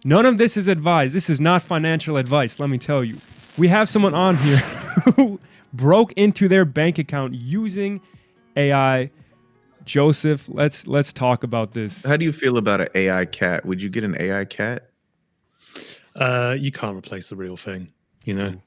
None of this is advice. This is not financial advice, let me tell you. We have someone on here who broke into their bank account using AI. Joseph, let's talk about this. How do you feel about an AI cat? Would you get an AI cat? You can't replace the real thing, you know?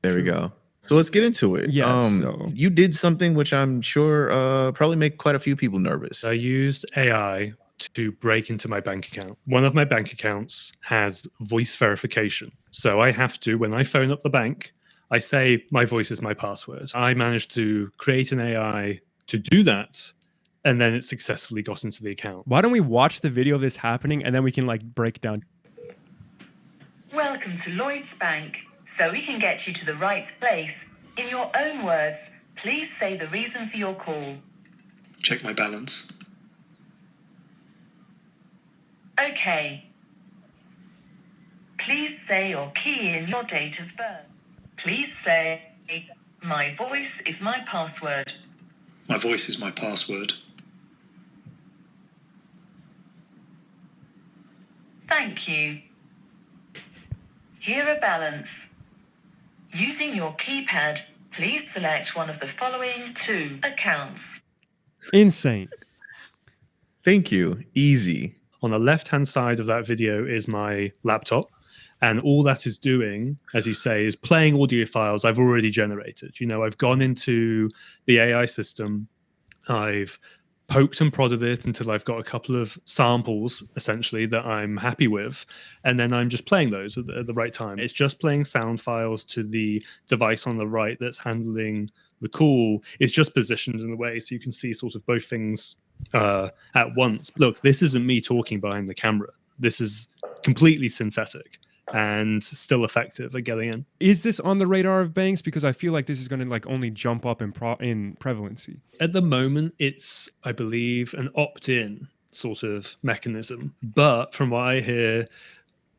There we go. So let's get into it. Yes. You did something which I'm sure probably make quite a few people nervous. I used AI to break into my bank account. One of my bank accounts has voice verification. So I have to, when I phone up the bank, I say my voice is my password. I managed to create an AI to do that, and then it successfully got into the account. Why don't we watch the video of this happening and then we can like break down. Welcome to Lloyds Bank. So we can get you to the right place. In your own words, please say the reason for your call. Check my balance. Okay. Please say or key in your date of birth. Please say, my voice is my password. My voice is my password. Thank you. Here a balance. Using your keypad, please select one of the following 2 accounts. Insane. Thank you. Easy. On the left-hand side of that video is my laptop. And all that is doing, as you say, is playing audio files I've already generated. You know, I've gone into the AI system. I've poked and prodded it until I've got a couple of samples, essentially, that I'm happy with. And then I'm just playing those at the right time. It's just playing sound files to the device on the right that's handling the call. It's just positioned in a way so you can see sort of both things at once. Look, this isn't me talking behind the camera. This is completely synthetic and still effective at getting in. Is this on the radar of banks? Because I feel like this is going to like only jump up in prevalency. At the moment, it's, I believe, an opt-in sort of mechanism. But from what I hear,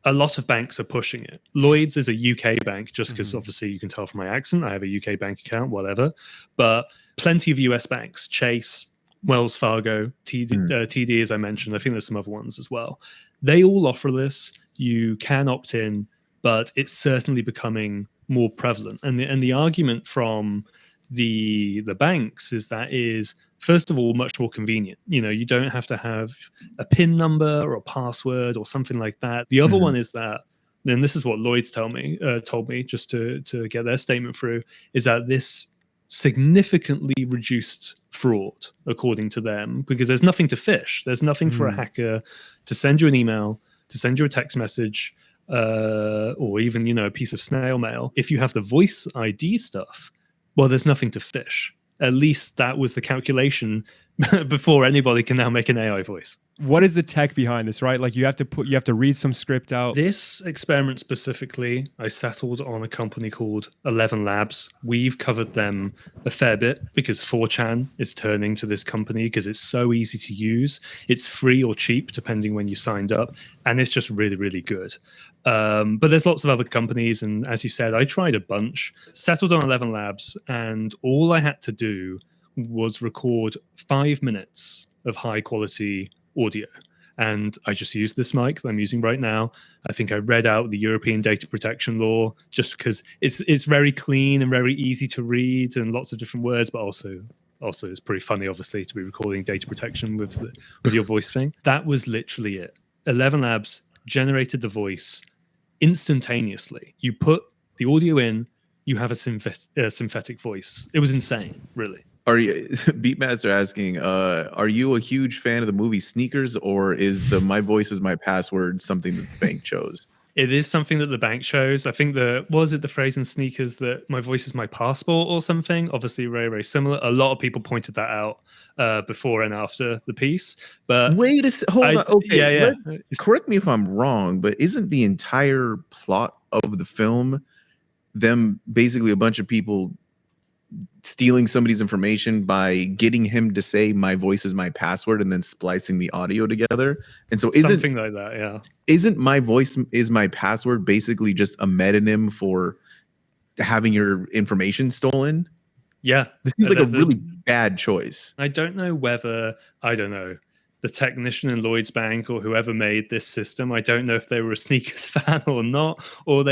a lot of banks are pushing it. Lloyds is a UK bank, just because obviously you can tell from my accent, I have a UK bank account, whatever. But plenty of US banks, Chase, Wells Fargo, TD, as I mentioned, I think there's some other ones as well. They all offer this. You can opt in, but it's certainly becoming more prevalent. And the argument from the banks is that is, first of all, much more convenient. You know, you don't have to have a PIN number or a password or something like that. The other one is that, and this is what Lloyds told me just to get their statement through, is that this significantly reduced fraud, according to them, because there's nothing to phish. There's nothing for a hacker to send you an email, to send you a text message, or even, you know, a piece of snail mail. If you have the voice ID stuff, well, there's nothing to phish. At least that was the calculation before anybody can now make an AI voice. What is the tech behind this, right? Like you have to read some script out. This experiment specifically, I settled on a company called 11 Labs. We've covered them a fair bit because 4chan is turning to this company because it's so easy to use. It's free or cheap, depending when you signed up. And it's just really, really good. But there's lots of other companies. And as you said, I tried a bunch, settled on 11 Labs. And all I had to do was record 5 minutes of high quality audio. And I just used this mic that I'm using right now. I think I read out the European data protection law just because it's very clean and very easy to read and lots of different words, but also it's pretty funny, obviously, to be recording data protection with your voice thing. That was literally it. 11 Labs generated the voice instantaneously. You put the audio in, you have a synthetic voice. It was insane, really. Are you, Beatmaster asking, are you a huge fan of the movie Sneakers, or is the My Voice is My Password something that the bank chose? It is something that the bank chose. I think the phrase in Sneakers that my voice is my passport or something? Obviously very, very similar. A lot of people pointed that out before and after the piece. But hold on. Okay, yeah. Correct me if I'm wrong, but isn't the entire plot of the film them basically a bunch of people stealing somebody's information by getting him to say my voice is my password and then splicing the audio together? And so something like that, yeah. Isn't my voice is my password basically just a metonym for having your information stolen? Yeah. This seems like a really bad choice. I don't know whether, the technician in Lloyd's Bank or whoever made this system, I don't know if they were a sneakers fan or not, or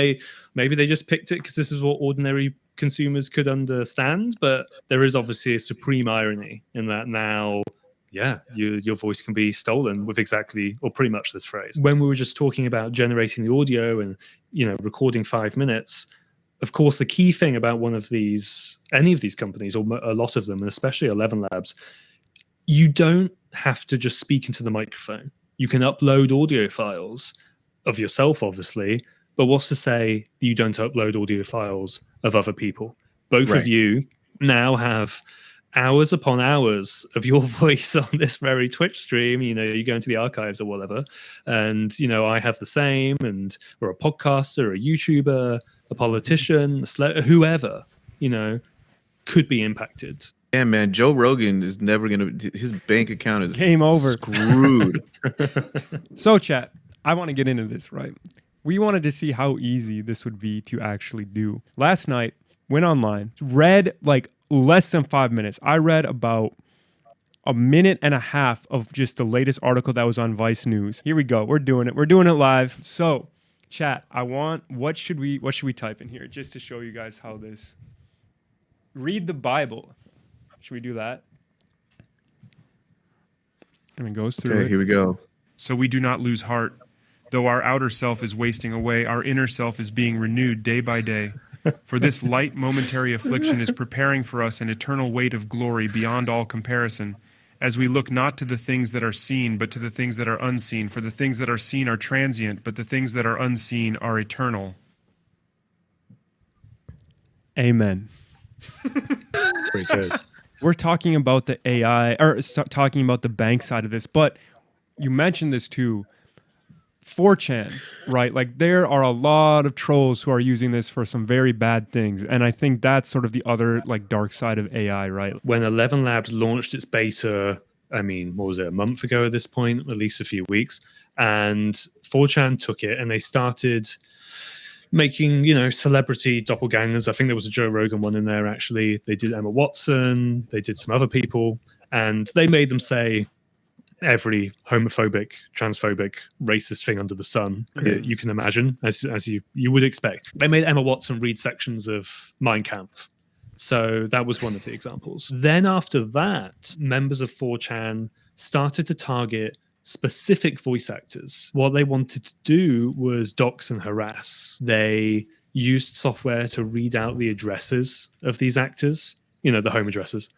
maybe they just picked it because this is what ordinary consumers could understand. But there is obviously a supreme irony in that now, yeah, your voice can be stolen with exactly or pretty much this phrase. When we were just talking about generating the audio and recording 5 minutes, of course, the key thing about any of these companies, or a lot of them, and especially 11 Labs, you don't have to just speak into the microphone. You can upload audio files of yourself, obviously, but what's to say you don't upload audio files of other people? Both of you now have hours upon hours of your voice on this very Twitch stream. You go into the archives or whatever, and I have the same, or a podcaster, a YouTuber, a politician, whoever, could be impacted. Yeah, man, Joe Rogan is never his bank account is game over, screwed. So chat, I want to get into this, right? We wanted to see how easy this would be to actually do. Last night, went online, read like less than 5 minutes. I read about a minute and a half of just the latest article that was on Vice News. Here we go. We're doing it. We're doing it live. So, chat, what should we type in here just to show you guys how this? Read the Bible. Should we do that? And it goes through. Okay, here we go. So we do not lose heart. Though our outer self is wasting away, our inner self is being renewed day by day. For this light momentary affliction is preparing for us an eternal weight of glory beyond all comparison, as we look not to the things that are seen, but to the things that are unseen. For the things that are seen are transient, but the things that are unseen are eternal. Amen. Pretty good. We're talking about the AI, or talking about the bank side of this, but you mentioned this too. 4chan, right? Like there are a lot of trolls who are using this for some very bad things. And I think that's sort of the other like dark side of AI, right? When 11 Labs launched its beta, what was it, a month ago at this point, at least a few weeks, and 4chan took it and they started making, celebrity doppelgangers. I think there was a Joe Rogan one in there, actually. They did Emma Watson, they did some other people, and they made them say every homophobic, transphobic, racist thing under the sun you can imagine, as you would expect. They made Emma Watson read sections of Mein Kampf. So that was one of the examples. Then after that, members of 4chan started to target specific voice actors. What they wanted to do was dox and harass. They used software to read out the addresses of these actors, the home addresses,